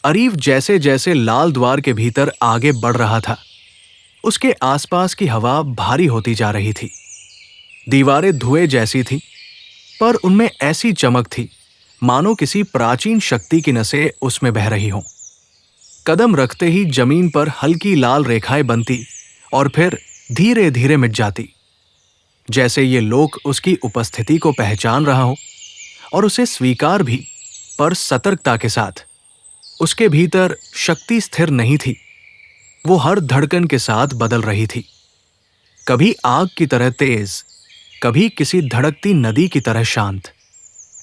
अरीव जैसे जैसे लाल द्वार के भीतर आगे बढ़ रहा था, उसके आसपास की हवा भारी होती जा रही थी। दीवारें धुएं जैसी थीं, पर उनमें ऐसी चमक थी मानो किसी प्राचीन शक्ति की नसें उसमें बह रही हों। कदम रखते ही जमीन पर हल्की लाल रेखाएं बनती और फिर धीरे धीरे मिट जाती, जैसे ये लोक उसकी उपस्थिति को पहचान रहा हो और उसे स्वीकार भी, पर सतर्कता के साथ। उसके भीतर शक्ति स्थिर नहीं थी, वो हर धड़कन के साथ बदल रही थी, कभी आग की तरह तेज, कभी किसी धड़कती नदी की तरह शांत।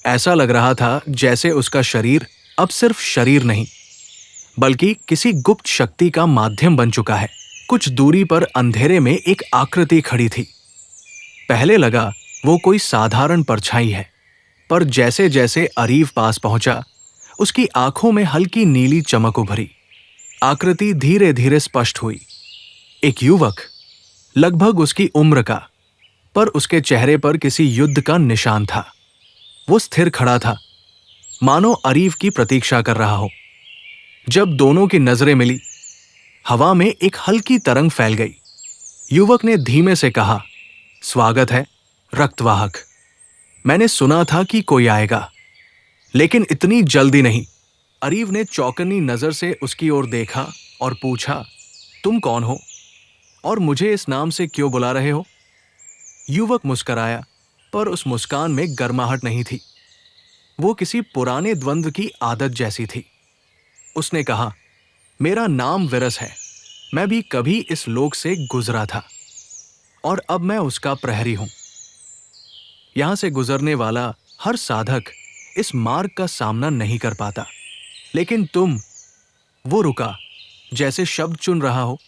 ऐसा लग रहा था जैसे उसका शरीर अब सिर्फ शरीर नहीं, बल्कि किसी गुप्त शक्ति का माध्यम बन चुका है। कुछ दूरी पर अंधेरे में एक आकृति खड़ी थी। पहले लगा वो कोई साधारण परछाई है, पर जैसे जैसे अरीव पास पहुंचा, उसकी आंखों में हल्की नीली चमक उभरी। आकृति धीरे धीरे स्पष्ट हुई। एक युवक, लगभग उसकी उम्र का, पर उसके चेहरे पर किसी युद्ध का निशान था। वो स्थिर खड़ा था, मानो अरीव की प्रतीक्षा कर रहा हो। जब दोनों की नजरें मिली, हवा में एक हल्की तरंग फैल गई। युवक ने धीमे से कहा, स्वागत है रक्तवाहक। मैंने सुना था कि कोई आएगा, लेकिन इतनी जल्दी नहीं। अरीव ने चौकन्नी नजर से उसकी ओर देखा और पूछा, तुम कौन हो और मुझे इस नाम से क्यों बुला रहे हो? युवक मुस्कराया, पर उस मुस्कान में गर्माहट नहीं थी। वो किसी पुराने द्वंद्व की आदत जैसी थी। उसने कहा, मेरा नाम विरस है। मैं भी कभी इस लोक से गुजरा था और अब मैं उसका प्रहरी हूं। यहां से गुजरने वाला हर साधक इस मार्ग का सामना नहीं कर पाता, लेकिन तुम। वो रुका, जैसे शब्द चुन रहा हो।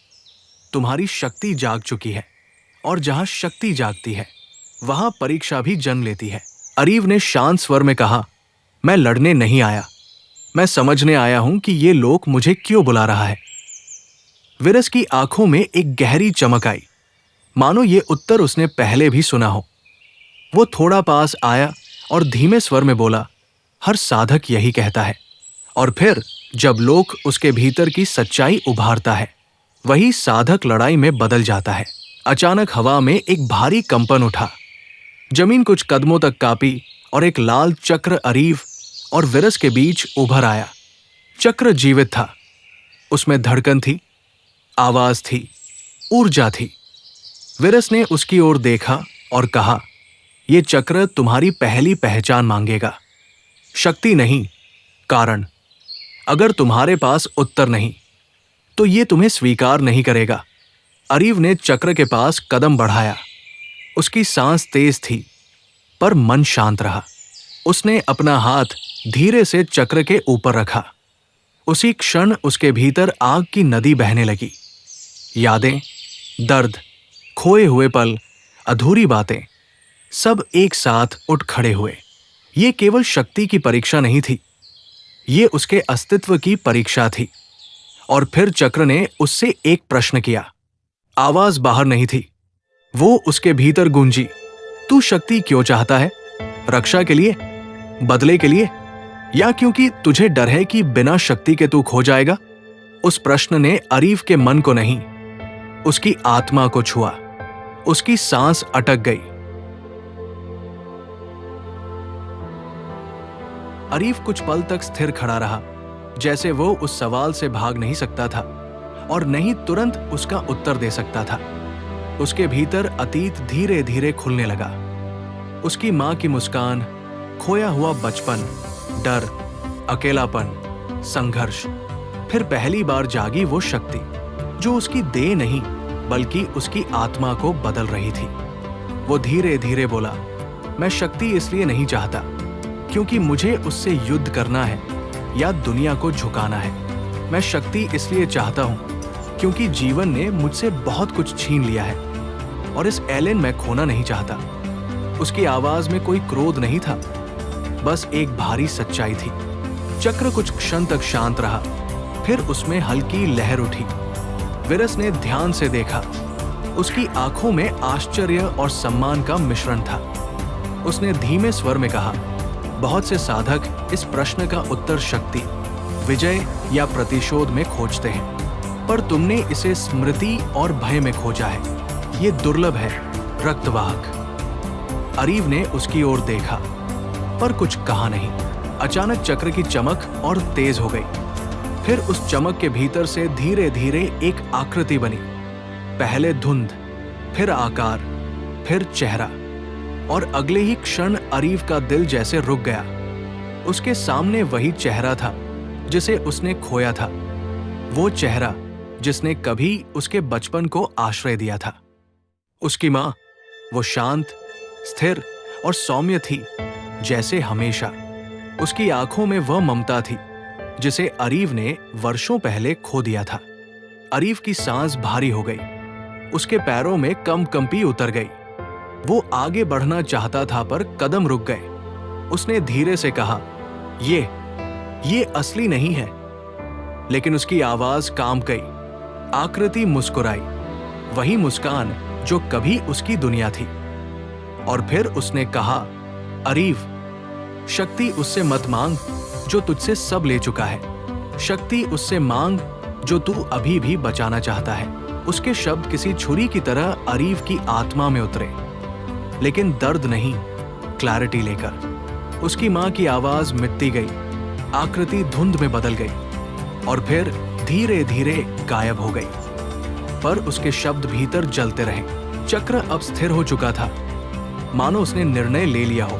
तुम्हारी शक्ति जाग चुकी है, और जहां शक्ति जागती है, वहां परीक्षा भी जन्म लेती है। अरीव ने शांत स्वर में कहा, मैं लड़ने नहीं आया, मैं समझने आया हूं कि ये लोक मुझे क्यों बुला रहा है। विरस की आंखों में एक गहरी चमक आई, मानो ये उत्तर उसने पहले भी सुना हो। वो थोड़ा पास आया और धीमे स्वर में बोला, हर साधक यही कहता है। और फिर जब लोक उसके भीतर की सच्चाई उभारता है, वही साधक लड़ाई में बदल जाता है। अचानक हवा में एक भारी कंपन उठा। जमीन कुछ कदमों तक कांपी और एक लाल चक्र अरीव और विरस के बीच उभर आया। चक्र जीवित था, उसमें धड़कन थी, आवाज थी, ऊर्जा थी। विरस ने उसकी ओर देखा और कहा, यह चक्र तुम्हारी पहली पहचान मांगेगा। शक्ति नहीं, कारण। अगर तुम्हारे पास उत्तर नहीं, तो ये तुम्हें स्वीकार नहीं करेगा। अरीव ने चक्र के पास कदम बढ़ाया। उसकी सांस तेज थी, पर मन शांत रहा। उसने अपना हाथ धीरे से चक्र के ऊपर रखा। उसी क्षण उसके भीतर आग की नदी बहने लगी। यादें, दर्द, खोए हुए पल, अधूरी बातें, सब एक साथ उठ खड़े हुए। ये केवल शक्ति की परीक्षा नहीं थी, ये उसके अस्तित्व की परीक्षा थी। और फिर चक्र ने उससे एक प्रश्न किया। आवाज बाहर नहीं थी, वो उसके भीतर गूंजी। तू शक्ति क्यों चाहता है? रक्षा के लिए, बदले के लिए, या क्योंकि तुझे डर है कि बिना शक्ति के तू खो जाएगा? उस प्रश्न ने अरीव के मन को नहीं, उसकी आत्मा को छुआ। उसकी सांस अटक गई। अरीव कुछ पल तक स्थिर खड़ा रहा, जैसे वो उस सवाल से भाग नहीं सकता था और नहीं तुरंत उसका उत्तर दे सकता था। उसके भीतर अतीत धीरे धीरे खुलने लगा। उसकी मां की मुस्कान, खोया हुआ बचपन, डर, अकेलापन, संघर्ष। फिर पहली बार जागी वो शक्ति जो उसकी देह नहीं, बल्कि उसकी आत्मा को बदल रही थी। वो धीरे धीरे बोला, मैं शक्ति इसलिए नहीं चाहता क्योंकि मुझे उससे युद्ध करना है या दुनिया को झुकाना है। मैं शक्ति इसलिए चाहता हूं क्योंकि जीवन ने मुझसे बहुत कुछ छीन लिया है और इस एलेन मैं खोना नहीं चाहता। उसकी आवाज में कोई क्रोध नहीं था, बस एक भारी सच्चाई थी। चक्र कुछ क्षण तक शांत रहा, फिर उसमें हल्की लहर उठी। विरस ने ध्यान से देखा। उसकी आंखों में आश्चर्य और सम्मान का मिश्रण था। उसने धीमे स्वर में कहा, बहुत से साधक इस प्रश्न का उत्तर शक्ति, विजय या प्रतिशोध में खोजते हैं, पर तुमने इसे स्मृति और भय में खोजा है। ये दुर्लभ है, रक्तवाहक। अरीव ने उसकी ओर देखा, पर कुछ कहा नहीं। अचानक चक्र की चमक और तेज हो गई। फिर उस चमक के भीतर से धीरे धीरे एक आकृति बनी। पहले धुंध, फिर आकार, फिर चेहरा, और अगले ही क्षण अरीव का दिल जैसे रुक गया। उसके सामने वही चेहरा था जिसे उसने खोया था, वो चेहरा जिसने कभी उसके बचपन को आश्रय दिया था। उसकी मां, वो शांत, स्थिर और सौम्य थी जैसे हमेशा। उसकी आंखों में वह ममता थी जिसे अरीव ने वर्षों पहले खो दिया था। अरीव की सांस भारी हो गई, उसके पैरों में कंपी उतर गई। वो आगे बढ़ना चाहता था पर कदम रुक गए। उसने धीरे से कहा, ये असली नहीं है। लेकिन उसकी आवाज कांप गई। आकृति मुस्कुराई, वही मुस्कान जो कभी उसकी दुनिया थी। और फिर उसने कहा, अरीव, शक्ति उससे मत मांग जो तुझसे सब ले चुका है। शक्ति उससे मांग जो तू अभी भी बचाना चाहता है। उसके शब्द किसी छुरी की तरह अरीव की आत्मा में उतरे, लेकिन दर्द नहीं, क्लैरिटी लेकर। उसकी मां की आवाज मिटती गई, आकृति धुंध में बदल गई और फिर धीरे धीरे गायब हो गई। पर उसके शब्द भीतर जलते रहे। चक्र अब स्थिर हो चुका था, मानो उसने निर्णय ले लिया हो।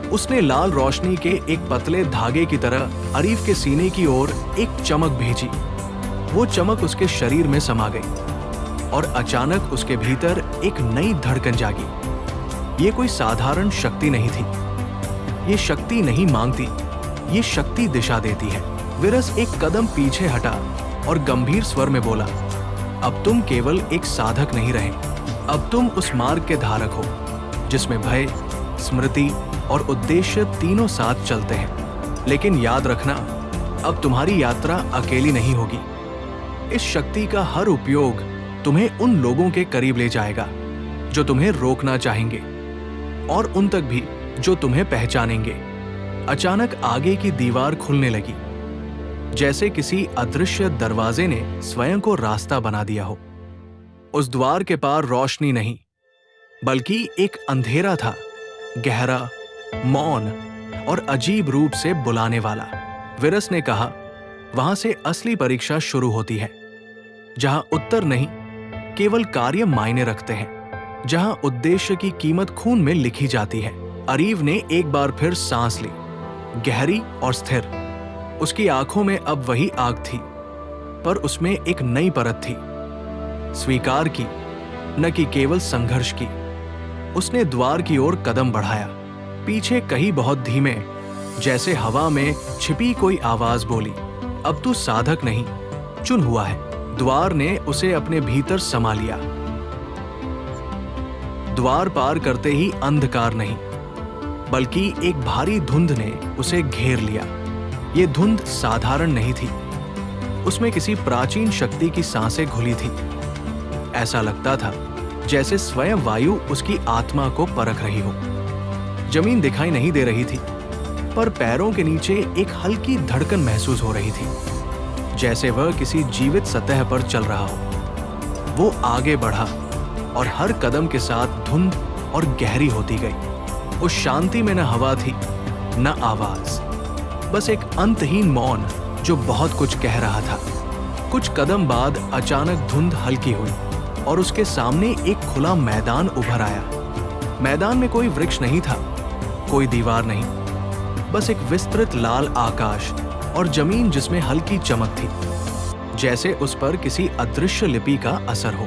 उसने लाल रोशनी के एक पतले धागे की तरह अरीव के सीने की ओर एक चमक भेजी। वो चमक उसके शरीर में समा गई और अचानक उसके भीतर एक नई धड़कन जागी। ये कोई साधारण शक्ति नहीं थी। ये शक्ति नहीं मांगती, ये शक्ति दिशा देती है। विरस एक कदम पीछे हटा और गंभीर स्वर में बोला, अब तुम केवल एक साधक नहीं रहे, अब तुम उस मार्ग के धारक हो जिसमें भय, स्मृति और उद्देश्य तीनों साथ चलते हैं। लेकिन याद रखना, अब तुम्हारी यात्रा अकेली नहीं होगी। इस शक्ति का हर उपयोग तुम्हें उन लोगों के करीब ले जाएगा जो तुम्हें रोकना चाहेंगे, और उन तक भी जो तुम्हें पहचानेंगे। अचानक आगे की दीवार खुलने लगी, जैसे किसी अदृश्य दरवाजे ने स्वयं को रास्ता बना दिया हो। उस द्वार के पार रोशनी नहीं, बल्कि एक अंधेरा था, गहरा, मौन और अजीब रूप से बुलाने वाला। विरस ने कहा, वहां से असली परीक्षा शुरू होती है, जहां उत्तर नहीं, केवल कार्य मायने रखते हैं, जहां उद्देश्य की कीमत खून में लिखी जाती है। अरीव ने एक बार फिर सांस ली, गहरी और स्थिर। उसकी आंखों में अब वही आग थी, पर उसमें एक नई परत थी, स्वीकार की, न कि केवल संघर्ष की। उसने द्वार की ओर कदम बढ़ाया। पीछे कहीं बहुत धीमे, जैसे हवा में छिपी कोई आवाज बोली, अब तू साधक नहीं, चुन हुआ है। द्वार ने उसे अपने भीतर समा लिया। द्वार पार करते ही अंधकार नहीं, बल्कि एक भारी धुंध ने उसे घेर लिया। ये धुंध साधारण नहीं थी, उसमें किसी प्राचीन शक्ति की सांसें घुली थी। ऐसा लगता था जैसे स्वयं वायु उसकी आत्मा को परख रही हो। जमीन दिखाई नहीं दे रही थी, पर पैरों के नीचे एक हल्की धड़कन महसूस हो रही थी, जैसे वह किसी जीवित सतह पर चल रहा हो। वो आगे बढ़ा और हर कदम के साथ धुंध और गहरी होती गई। उस शांति में न हवा थी, न आवाज, बस एक अंतहीन मौन जो बहुत कुछ कह रहा था। कुछ कदम बाद अचानक धुंध हल्की हुई और उसके सामने एक खुला मैदान उभर आया। मैदान में कोई वृक्ष नहीं था, कोई दीवार नहीं, बस एक विस्तृत लाल आकाश और जमीन जिसमें हल्की चमक थी, जैसे उस पर किसी अदृश्य लिपि का असर हो।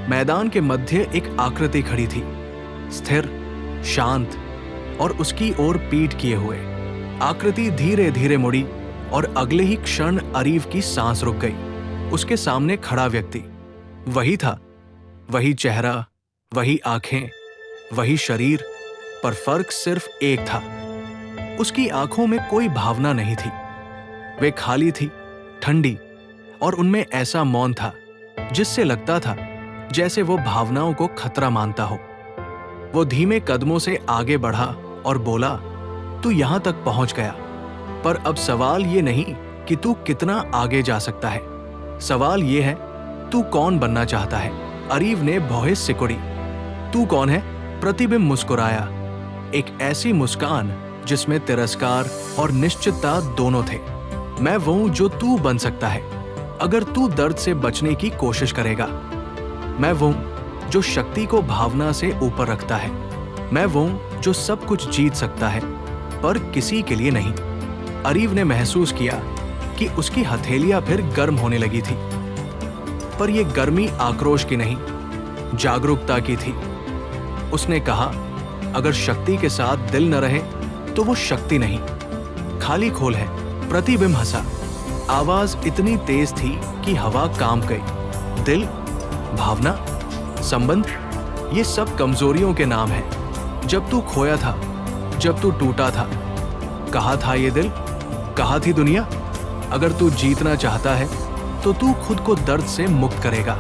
मैदान के मध्य एक आकृति खड़ी थी, स्थिर, शांत और उसकी ओर पीठ किए हुए। आकृति धीरे धीरे मुड़ी और अगले ही क्षण अरीव की सांस रुक गई। उसके सामने खड़ा व्यक्ति वही था, वही चेहरा, वही आंखें, वही शरीर, पर फर्क सिर्फ एक था, उसकी आंखों में कोई भावना नहीं थी। वे खाली थी, ठंडी, और उनमें ऐसा मौन था जिससे लगता था जैसे वो भावनाओं को खतरा मानता हो। वो धीमे कदमों से आगे बढ़ा और बोला, तू यहां तक पहुंच गया, पर अब सवाल ये नहीं कि तू कितना आगे जा सकता है, सवाल ये है तू कौन बनना चाहता है। अरीव ने भौहें सिकुड़ी। तू कौन है? प्रतिबिंब मुस्कुराया, एक ऐसी मुस्कान जिसमें तिरस्कार और निश्चितता दोनों थे। मैं वो हूं जो तू बन सकता है अगर तू दर्द से बचने की कोशिश करेगा। मैं वो हूं जो शक्ति को भावना से ऊपर रखता है। मैं वो हूं जो सब कुछ जीत सकता है पर किसी के लिए नहीं। अरीव ने महसूस किया कि उसकी हथेलियां फिर गर्म होने लगी थी, पर यह गर्मी आक्रोश की नहीं, जागरूकता की थी। उसने कहा, अगर शक्ति के साथ दिल न रहे तो वो शक्ति नहीं, खाली खोल है। प्रतिबिंब हंसा। आवाज इतनी तेज थी कि हवा कांप गई। दिल, भावना, संबंध, ये सब कमजोरियों के नाम हैं। जब तू खोया था, जब तू टूटा था, कहा था ये दिल, कहा थी दुनिया, अगर तू जीतना चाहता है तो तू खुद को दर्द से मुक्त करेगा।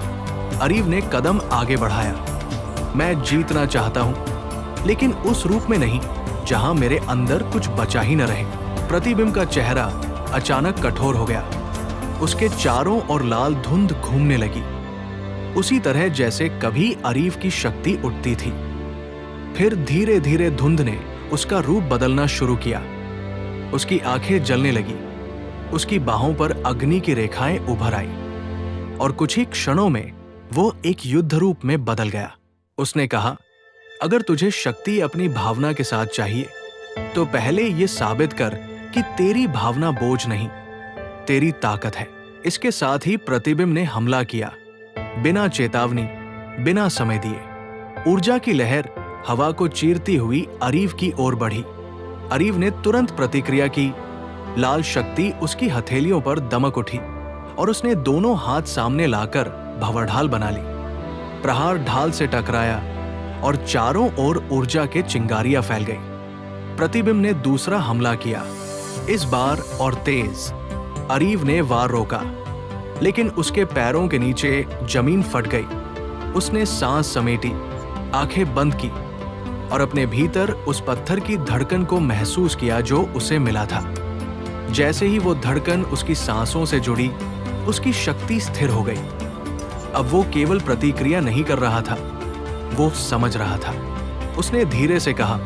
अरीव ने कदम आगे बढ़ाया। मैं जीतना चाहता हूं, लेकिन उस रूप में नहीं जहां मेरे अंदर कुछ बचा ही न रहे। प्रतिबिंब का चेहरा अचानक कठोर हो गया। उसके चारों ओर लाल धुंध घूमने लगी, उसी तरह जैसे कभी अरीव की शक्ति उठती थी। फिर धीरे धीरे धुंध ने उसका रूप बदलना शुरू किया। उसकी आंखें जलने लगी, उसकी बाहों पर अग्नि की रेखाएं उभर आई और कुछ ही क्षणों में वो एक युद्ध रूप में बदल गया। उसने कहा, अगर तुझे शक्ति अपनी भावना के साथ चाहिए तो पहले ये साबित कर कि तेरी भावना बोझ नहीं, तेरी ताकत है। इसके साथ ही प्रतिबिंब ने हमला किया, बिना चेतावनी, बिना समय दिए। ऊर्जा की लहर हवा को चीरती हुई अरीव की ओर बढ़ी। अरीव ने तुरंत प्रतिक्रिया की। लाल शक्ति उसकी हथेलियों पर दमक उठी और उसने दोनों हाथ सामने लाकर भंवरढाल बना ली। प्रहार ढाल से टकराया और चारों ओर ऊर्जा के चिंगारियां फैल गई। प्रतिबिंब ने दूसरा हमला किया, इस बार और तेज। अरीव ने वार रोका, लेकिन उसके पैरों के नीचे जमीन फट गई। उसने सांस समेटी, आंखें बंद की और अपने भीतर उस पत्थर की धड़कन को महसूस किया जो उसे मिला था। जैसे ही वो धड़कन उसकी सांसों से जुड़ी, उसकी शक्ति स्थिर हो गई। अब वो केवल प्रतिक्रिया नहीं कर रहा था, वो समझ रहा था। उसने धीरे से कहा,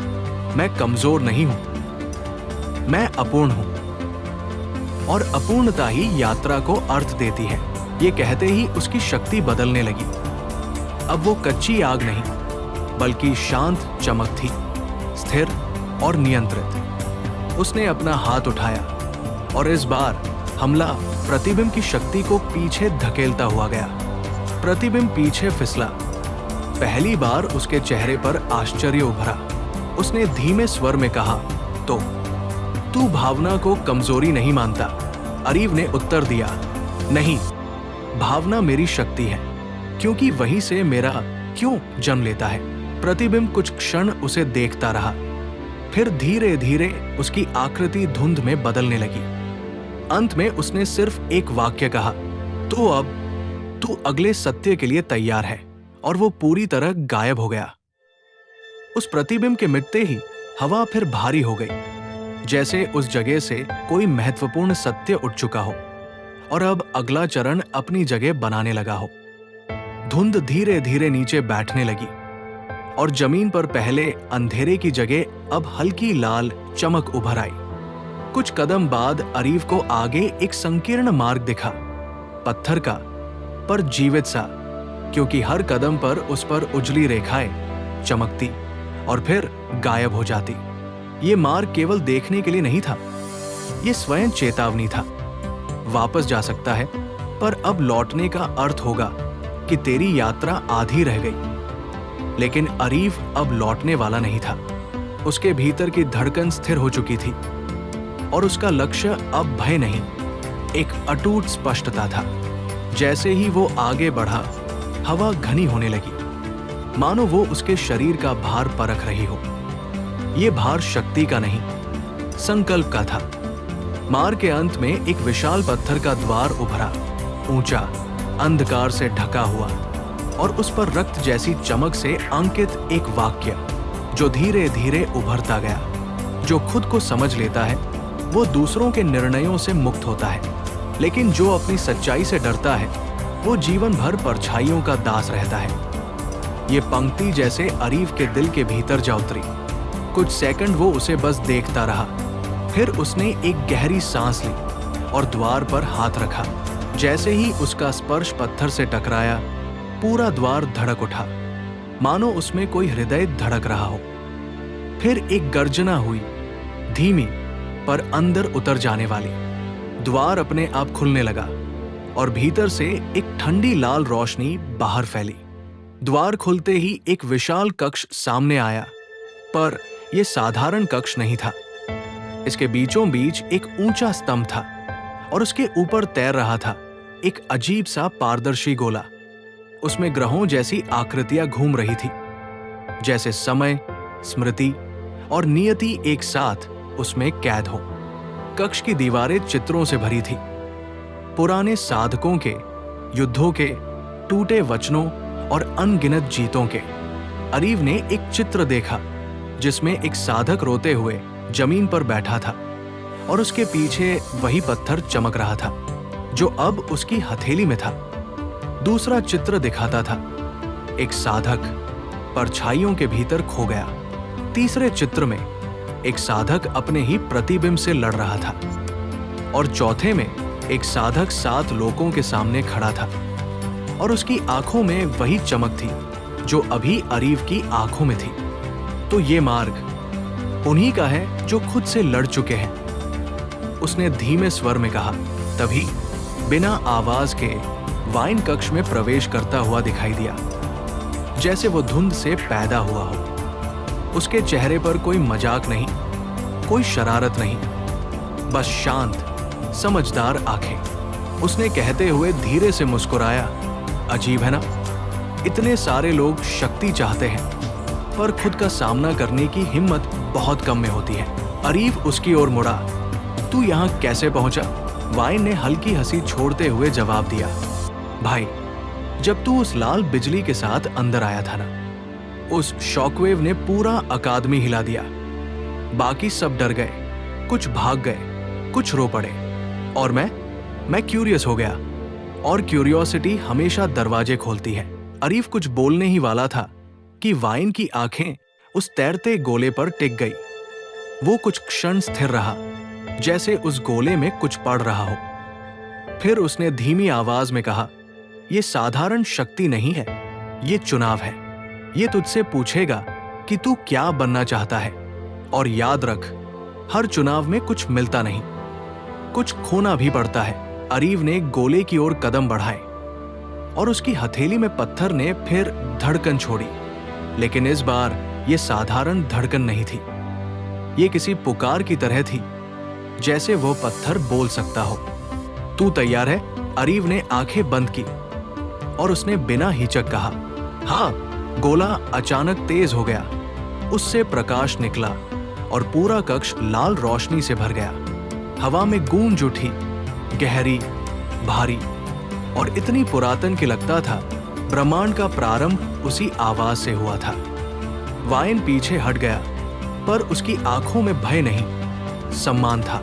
मैं कमजोर नहीं हूं, मैं अपूर्ण हूं और अपूर्णता ही यात्रा को अर्थ देती है। ये कहते ही उसकी शक्ति बदलने लगी। अब वो कच्ची आग नहीं, बल्कि शांत चमक थी, स्थिर और नियंत्रित। उसने अपना हाथ उठाया और इस बार हमला प्रतिबिंब की शक्ति को पीछे धकेलता हुआ गया। प्रतिबिंब पीछे फिसला। पहली बार उसके चेहरे पर आश्चर्य उभरा। उसने धीमे स्वर में कहा, तो तू भावना को कमजोरी नहीं मानता? अरीव ने उत्तर दिया, नहीं, भावना मेरी शक्ति है, क्योंकि वहीं से मेरा क्यों जन्म लेता है। प्रतिबिंब कुछ क्षण उसे देखता रहा, फिर धीरे धीरे उसकी आकृति धुंध में बदलने लगी। अंत में उसने सिर्फ एक वाक्य कहा, तो अब तू अगले सत्य के लिए तैयार है, और वो पूरी तरह गायब हो गया। उस प्रतिबिंब के मिटते ही हवा फिर भारी हो गई, जैसे उस जगह से कोई महत्वपूर्ण सत्य उठ चुका हो और अब अगला चरण अपनी जगह बनाने लगा हो। धुंध धीरे धीरे नीचे बैठने लगी और जमीन पर पहले अंधेरे की जगह अब हल्की लाल चमक उभर आई। कुछ कदम बाद अरीव को आगे एक संकीर्ण मार्ग दिखा, पत्थर का, पर जीवित सा, क्योंकि हर कदम पर उस पर उजली रेखाएं चमकती और फिर गायब हो जाती। ये मार्ग केवल देखने के लिए नहीं था, ये स्वयं चेतावनी था। वापस जा सकता है, पर अब लौटने का अर्थ होगा कि तेरी यात्रा आधी रह गई। लेकिन अरीव अब लौटने वाला नहीं था। उसके भीतर की धड़कन स्थिर हो चुकी थी और उसका लक्ष्य अब भय नहीं, एक अटूट स्पष्टता था। जैसे ही वो आगे बढ़ा, हवा घनी होने लगी, मानो वो उसके शरीर का भार परख रही हो। ये भार शक्ति का नहीं, संकल्प का था। मार्ग के अंत में एक विशाल पत्थर का द्वार उभरा, ऊंचा, अंधकार से ढका हुआ, और उस पर रक्त जैसी चमक से अंकित एक वाक्य जो धीरे धीरे उभरता गया। जो खुद को समझ लेता है वो दूसरों के निर्णयों से मुक्त होता है, लेकिन जो अपनी सच्चाई से डरता है वो जीवन भर परछाइयों का दास रहता है। ये पंक्ति जैसे अरीफ के दिल के भीतर जा उतरी। कुछ सेकंड वो उसे बस देखता रहा, फिर उसने एक गहरी सांस ली और द्वार पर हाथ रखा। जैसे ही उसका स्पर्श पत्थर से टकराया, पूरा द्वार धड़क उठा, मानो उसमें कोई हृदय धड़क रहा हो। फिर एक गर्जना हुई, धीमी पर अंदर उतर जाने वाली। द्वार अपने आप खुलने लगा और भीतर से एक ठंडी लाल रोशनी बाहर फैली। द्वार खुलते ही एक विशाल कक्ष सामने आया, पर यह साधारण कक्ष नहीं था। इसके बीचों बीच एक ऊंचा स्तंभ था और उसके ऊपर तैर रहा था एक अजीब सा पारदर्शी गोला। उसमें ग्रहों जैसी आकृतियां घूम रही थी, जैसे समय, स्मृति और नियति एक साथ उसमें कैद हो। कक्ष की दीवारें चित्रों से भरी थी, पुराने साधकों के, युद्धों के, टूटे वचनों और अनगिनत जीतों के। अरीव ने एक चित्र देखा जिसमें एक साधक रोते हुए जमीन पर बैठा था और उसके पीछे वही पत्थर चमक रहा था जो अब उसकी हथेली में था। दूसरा चित्र दिखाता था एक साधक परछाइयों के भीतर खो गया। तीसरे चित्र में एक साधक अपने ही प्रतिबिंब से लड़ रहा था और चौथे में एक साधक 7 लोगों के सामने खड़ा था और उसकी आंखों में वही चमक थी जो अभी अरीव की आंखों में थी। तो ये मार्ग उन्हीं का है जो खुद से लड़ चुके हैं, उसने धीमे स्वर में कहा। तभी बिना आवाज के वाइन कक्ष में प्रवेश करता हुआ दिखाई दिया, जैसे वो धुंध से पैदा हुआ हो। उसके चेहरे पर कोई मजाक नहीं, कोई शरारत नहीं, बस शांत समझदार आंखें। उसने कहते हुए धीरे से मुस्कुराया, अजीब है ना, इतने सारे लोग शक्ति चाहते हैं पर खुद का सामना करने की हिम्मत बहुत कम में होती है। अरीफ उसकी ओर मुड़ा। तू यहाँ कैसे पहुंचा? वाइन ने हल्की हंसी छोड़ते हुए जवाब दिया, भाई, जब तू उस लाल बिजली के साथ अंदर आया था ना, उस शॉकवेव ने पूरा अकादमी हिला दिया। बाकी सब डर गए, कुछ भाग गए, कुछ रो पड़े और मैं क्यूरियस हो गया, और क्यूरियोसिटी हमेशा दरवाजे खोलती है। अरीफ कुछ बोलने ही वाला था कि वाइन की आंखें उस तैरते गोले पर टिक गई। वो कुछ क्षण स्थिर रहा, जैसे उस गोले में कुछ पड़ रहा हो। फिर उसने धीमी आवाज में कहा, यह साधारण शक्ति नहीं है, ये चुनाव है। ये तुझसे पूछेगा कि तू क्या बनना चाहता है, और याद रख, हर चुनाव में कुछ मिलता नहीं, कुछ खोना भी पड़ता है। अरीव ने गोले की ओर कदम बढ़ाए और उसकी हथेली में पत्थर ने फिर धड़कन छोड़ी, लेकिन इस बार यह साधारण धड़कन नहीं थी। ये किसी पुकार की तरह थी, जैसे वो पत्थर बोल सकता हो। तू तैयार है? अरीव ने आंखें बंद की और उसने बिना हिचक कहा, हाँ। गोला अचानक तेज हो गया, उससे प्रकाश निकला और पूरा कक्ष लाल रोशनी से भर गया। हवा में गूंज उठी, गहरी, भारी और इतनी पुरातन कि लगता था ब्रह्मांड का प्रारंभ उसी आवाज से हुआ था। वाइन पीछे हट गया, पर उसकी आंखों में भय नहीं, सम्मान था।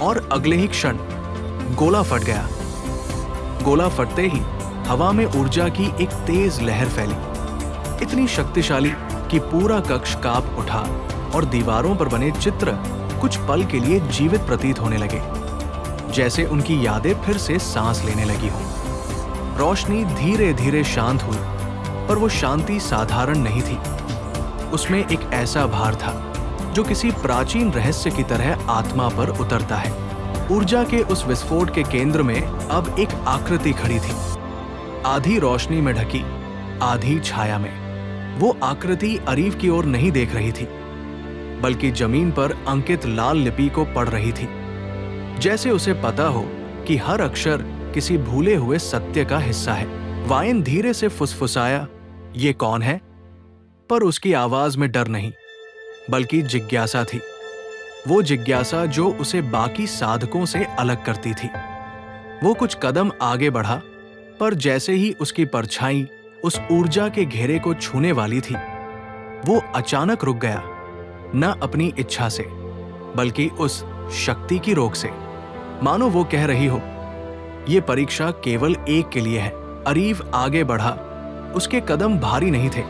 और अगले ही क्षण गोला फट गया। गोला फटते ही हवा में ऊर्जा की एक तेज लहर फैली, इतनी शक्तिशाली कि पूरा कक्ष कांप उठा और दीवारों पर बने चित्र कुछ पल के लिए जीवित प्रतीत होने लगे, जैसे उनकी यादें फिर से सांस लेने लगी हों। रोशनी धीरे धीरे शांत हुई, पर वो शांति साधारण नहीं थी। उसमें एक ऐसा भार था जो किसी प्राचीन रहस्य की तरह आत्मा पर उतरता है। ऊर्जा के उस विस्फोट के केंद्र में अब एक आकृति खड़ी थी, आधी रोशनी में ढकी, आधी छाया में। वो आकृति अरीफ की ओर नहीं देख रही थी, बल्कि जमीन पर अंकित लाल लिपि को पढ़ रही थी, जैसे उसे पता हो कि हर अक्षर किसी भूले हुए सत्य का हिस्सा है। वाइन धीरे से फुसफुसाया, ये कौन है? पर उसकी आवाज में डर नहीं, बल्कि जिज्ञासा थी। वो जिज्ञासा जो उसे बाकी साधकों से अलग करती थी। वो कुछ कदम आगे बढ़ा, पर जैसे ही उसकी परछाई उस ऊर्जा के घेरे को छूने वाली थी, वो अचानक रुक गया, न अपनी इच्छा से, बल्कि उस शक्ति की रोक से, मानो वो कह रही हो, ये परीक्षा केवल एक के लिए है। अरीव आगे बढ़ा। उसके कदम भारी नहीं थे,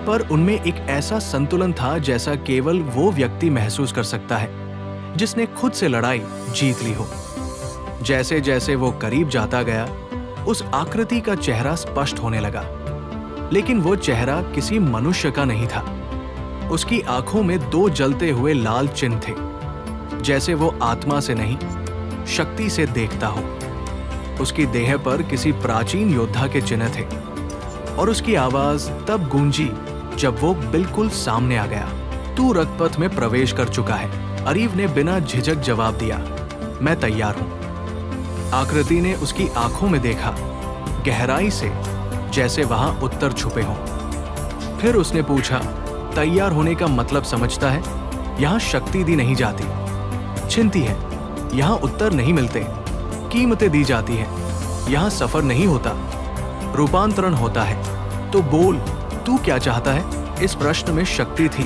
पर उनमें एक ऐसा संतुलन था जैसा केवल वो व्यक्ति महसूस कर सकता है जिसने खुद से लड़ाई जीत ली हो। जैसे जैसे वो करीब जाता गया, उस आकृति का चेहरा स्पष्ट होने लगा, लेकिन वो चेहरा किसी मनुष्य का नहीं था। उसकी आंखों में 2 जलते हुए लाल चिन्ह थे, जैसे वो आत्मा से नहीं, शक्ति से देखता हो। उसकी देह पर किसी प्राचीन योद्धा के चिन्ह थे, और उसकी आवाज तब गूंजी जब वो बिल्कुल सामने आ गया। तू रक्तपथ में प्रवेश कर चुका है। अरीव ने बिना झिझक जवाब दिया, मैं तैयार हूं। आकृति ने उसकी आंखों में देखा, गहराई से, जैसे वहां उत्तर छुपे हों। फिर उसने पूछा, तैयार होने का मतलब समझता है? यहां शक्ति दी नहीं जाती, छिनती है। यहां उत्तर नहीं मिलते, कीमतें दी जाती है। यहां सफर नहीं होता, रूपांतरण होता है। तो बोल, तू क्या चाहता है? इस प्रश्न में शक्ति थी,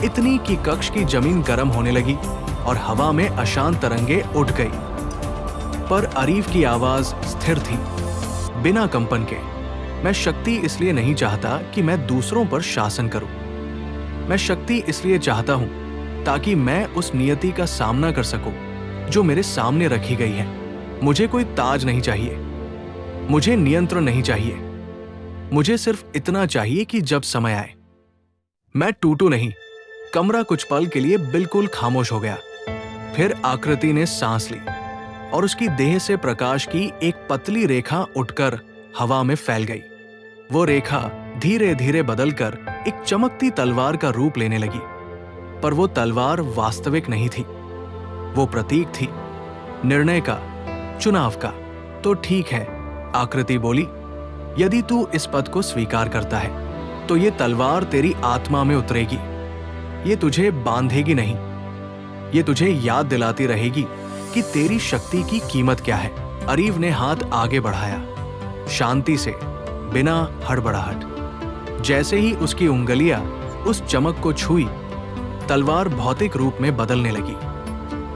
इतनी कि कक्ष की जमीन गर्म होने लगी और हवा में अशांत तरंगे उठ गई। पर अरीव की आवाज स्थिर थी, बिना कंपन के। मैं शक्ति इसलिए नहीं चाहता कि मैं दूसरों पर शासन करूं। मैं शक्ति इसलिए चाहता हूं ताकि मैं उस नियति का सामना कर सकूं जो मेरे सामने रखी गई है। मुझे कोई ताज नहीं चाहिए, मुझे नियंत्रण नहीं चाहिए। मुझे सिर्फ इतना चाहिए कि जब समय आए, मैं टूटू नहीं। कमरा कुछ पल के लिए बिल्कुल खामोश हो गया। फिर आकृति ने सांस ली और उसकी देह से प्रकाश की एक पतली रेखा उठकर हवा में फैल गई। वो रेखा धीरे धीरे बदलकर एक चमकती तलवार का रूप लेने लगी। पर वो तलवार वास्तविक नहीं थी, वो प्रतीक थी, निर्णय का, चुनाव का। तो ठीक है, आकृति बोली, यदि तू इस पद को स्वीकार करता है तो ये तलवार तेरी आत्मा में उतरेगी। ये तुझे बांधेगी नहीं, ये तुझे याद दिलाती रहेगी कि तेरी शक्ति की कीमत क्या है। अरीव ने हाथ आगे बढ़ाया, शांति से, बिना हड़बड़ाहट। जैसे ही उसकी उंगलियां उस चमक को छुई, तलवार भौतिक रूप में बदलने लगी।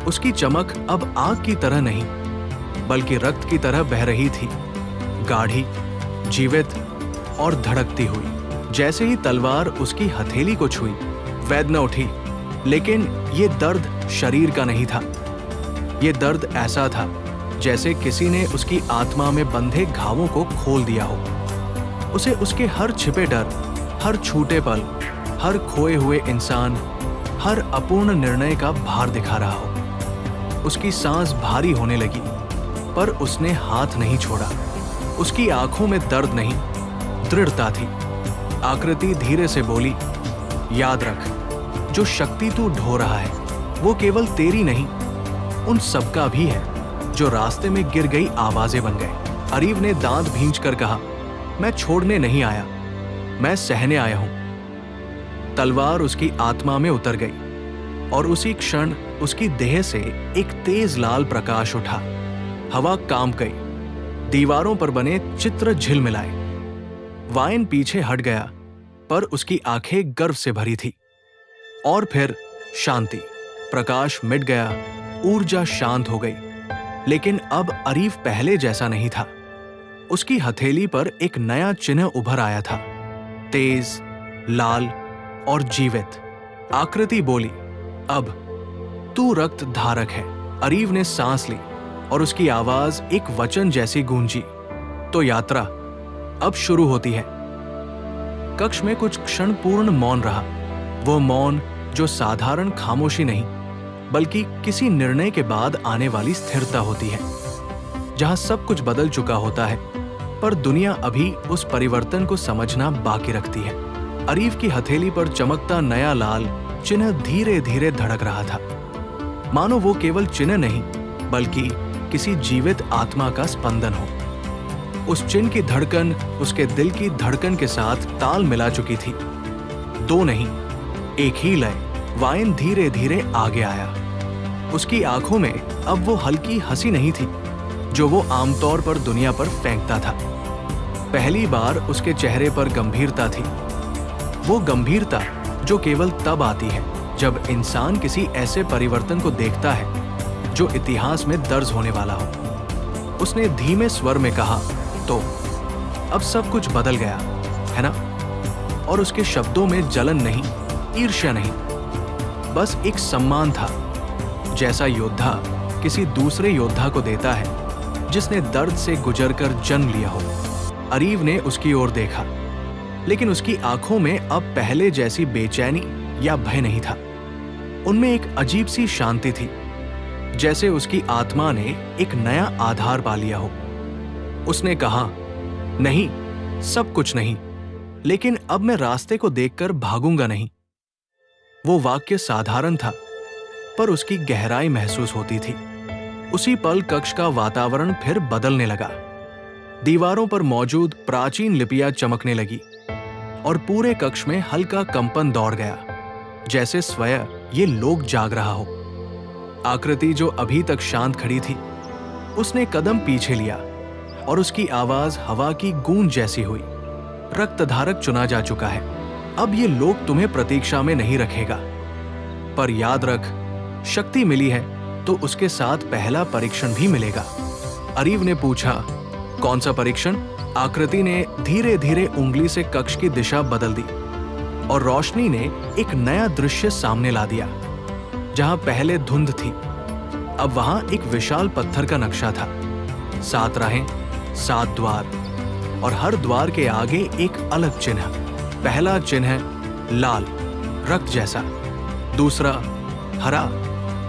उसकी चमक अब आग की तरह नहीं, बल्कि रक्त की तरह बह रही थी, गाढ़ी, जीवित और धड़कती हुई। जैसे ही तलवार उसकी हथेली को छुई, वेदना उठी, लेकिन ये दर्द शरीर का नहीं था। ये दर्द ऐसा था जैसे किसी ने उसकी आत्मा में बंधे घावों को खोल दिया हो। उसे उसके हर छिपे डर, हर छूटे पल, हर खोए हुए इंसान, हर अपूर्ण निर्णय का भार दिखा रहा हो। उसकी सांस भारी होने लगी, पर उसने हाथ नहीं छोड़ा। उसकी आंखों में दर्द नहीं, दृढ़ता थी। आकृति धीरे से बोली, याद रख, जो शक्ति तू ढो रहा है वो केवल तेरी नहीं, उन सबका भी है जो रास्ते में गिर गई आवाजें बन गए। अरीव ने दांत भींचकर कहा, मैं छोड़ने नहीं आया, मैं सहने आया हूं। तलवार उसकी आत्मा में उतर गई और उसी क्षण उसकी देह से एक तेज लाल प्रकाश उठा। हवा कांप गई, दीवारों पर बने चित्र झिलमिलाए। वायन पीछे हट गया, पर उसकी आंखें गर्व से भरी थी। और फिर शांति, प्रकाश मिट गया, ऊर्जा शांत हो गई। लेकिन अब अरीव पहले जैसा नहीं था। उसकी हथेली पर एक नया चिन्ह उभर आया था, तेज, लाल और जीवित। आकृति बोली, अब तू रक्त धारक है। अरीव ने सांस ली और उसकी आवाज एक वचन जैसी गूंजी, तो यात्रा अब शुरू होती है। कक्ष में कुछ क्षण पूर्ण मौन रहा। वो मौन जो साधारण खामोशी नहीं, बल्कि किसी निर्णय के बाद आने वाली स्थिरता होती है, जहां सब कुछ बदल चुका होता है, पर दुनिया अभी उस परिवर्तन को समझना बाकी रखती है। अरीव की हथेली पर चमकता नया लाल चिन्ह धीरे धीरे धड़क रहा था, मानो वो केवल चिन्ह नहीं, बल्कि किसी जीवित आत्मा का स्पंदन हो। उस चिन्ह की धड़कन उसके दिल की धड़कन के साथ ताल मिला चुकी थी। दो नहीं, एक ही लय। वायन धीरे धीरे आगे आया। उसकी आंखों में अब वो हल्की हंसी नहीं थी जो वो आमतौर पर दुनिया पर फेंकता था। पहली बार उसके चेहरे पर गंभीरता थी, वो गंभीरता जो केवल तब आती है जब इंसान किसी ऐसे परिवर्तन को देखता है जो इतिहास में दर्ज होने वाला हो। उसने धीमे स्वर में कहा, तो अब सब कुछ बदल गया है ना? और उसके शब्दों में जलन नहीं, ईर्ष्या नहीं, बस एक सम्मान था, जैसा योद्धा किसी दूसरे योद्धा को देता है जिसने दर्द से गुजरकर जन्म लिया हो। अरीव ने उसकी ओर देखा, लेकिन उसकी आंखों में अब पहले जैसी बेचैनी या भय नहीं था। उनमें एक अजीब सी शांति थी, जैसे उसकी आत्मा ने एक नया आधार पा लिया हो। उसने कहा, नहीं, सब कुछ नहीं, लेकिन अब मैं रास्ते को देखकर भागूंगा नहीं। वो वाक्य साधारण था, पर उसकी गहराई महसूस होती थी। उसी पल कक्ष का वातावरण फिर बदलने लगा। दीवारों पर मौजूद प्राचीन लिपियां चमकने लगी और पूरे कक्ष में हल्का कंपन दौड़ गया, जैसे स्वयं ये लोग जाग रहा हो। आकृति, जो अभी तक शांत खड़ी थी, उसने कदम पीछे लिया और उसकी आवाज हवा की गूंज जैसी हुई। रक्तधारक चुना जा चुका है, अब ये लोग तुम्हें प्रतीक्षा में नहीं रखेगा। पर याद रख, शक्ति मिली है तो उसके साथ पहला परीक्षण भी मिलेगा। अरीव ने पूछा, कौन सा परीक्षण? आकृति ने धीरे धीरे उंगली से कक्ष की दिशा बदल दी और रोशनी ने एक नया दृश्य सामने ला दिया। जहां पहले धुंध थी, अब वहां एक विशाल पत्थर का नक्शा था। 7 राहें, 7 द्वार, और हर द्वार के आगे एक अलग चिन्ह। पहला चिन्ह लाल, रक्त जैसा। दूसरा हरा,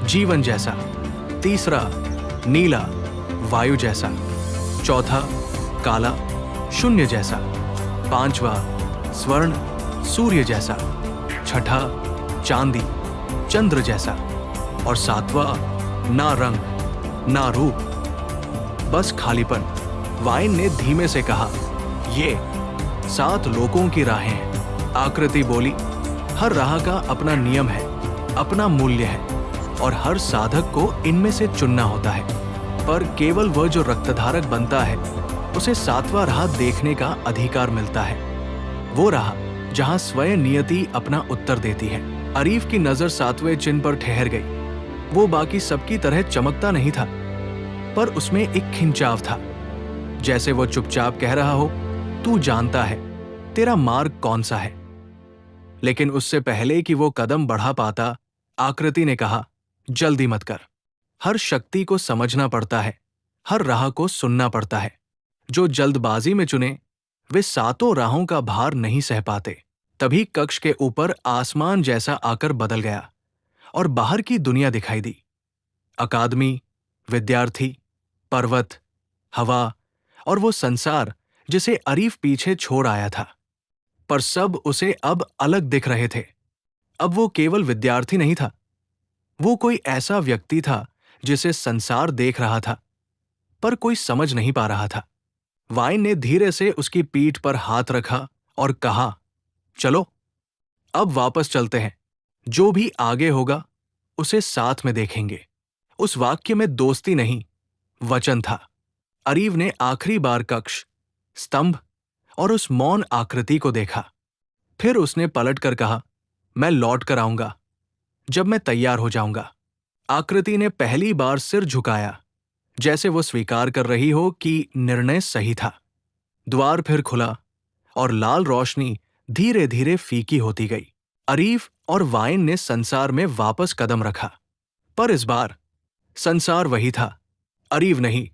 जीवन जैसा। तीसरा नीला, वायु जैसा। चौथा काला, शून्य जैसा। 5वां स्वर्ण, सूर्य जैसा। छठा चांदी, चंद्र जैसा। और 7वां ना रंग ना रूप, बस खालीपन। वाइन ने धीमे से कहा, ये 7 लोकों की राहें हैं। आकृति बोली, हर राह का अपना नियम है, अपना मूल्य है, और हर साधक को इनमें से चुनना होता है। पर केवल वह जो रक्तधारक बनता है, उसे 7वां राह देखने का अधिकार मिलता है। वो राह जहां स्वयं नियति अपना उत्तर देती है। अरीफ की नजर 7वें चिन्ह पर ठहर गई। वो बाकी सबकी तरह चमकता नहीं था, पर उसमें एक खिंचाव था, जैसे वो चुपचाप कह रहा हो, तू जानता है तेरा मार्ग कौन सा है। लेकिन उससे पहले कि वो कदम बढ़ा पाता, आकृति ने कहा, जल्दी मत कर। हर शक्ति को समझना पड़ता है, हर राह को सुनना पड़ता है। जो जल्दबाजी में चुने, वे 7 राहों का भार नहीं सह पाते। तभी कक्ष के ऊपर आसमान जैसा आकर बदल गया और बाहर की दुनिया दिखाई दी। अकादमी, विद्यार्थी, पर्वत, हवा और वो संसार जिसे अरीफ पीछे छोड़ आया था। पर सब उसे अब अलग दिख रहे थे। अब वो केवल विद्यार्थी नहीं था, वो कोई ऐसा व्यक्ति था जिसे संसार देख रहा था, पर कोई समझ नहीं पा रहा था। वाइन ने धीरे से उसकी पीठ पर हाथ रखा और कहा, चलो अब वापस चलते हैं। जो भी आगे होगा उसे साथ में देखेंगे। उस वाक्य में दोस्ती नहीं, वचन था। अरीव ने आखिरी बार कक्ष, स्तंभ और उस मौन आकृति को देखा। फिर उसने पलटकर कहा, मैं लौट कर आऊंगा जब मैं तैयार हो जाऊंगा। आकृति ने पहली बार सिर झुकाया, जैसे वो स्वीकार कर रही हो कि निर्णय सही था। द्वार फिर खुला और लाल रोशनी धीरे धीरे फीकी होती गई। अरीफ और वाइन ने संसार में वापस कदम रखा, पर इस बार संसार वही था, अरीव नहीं।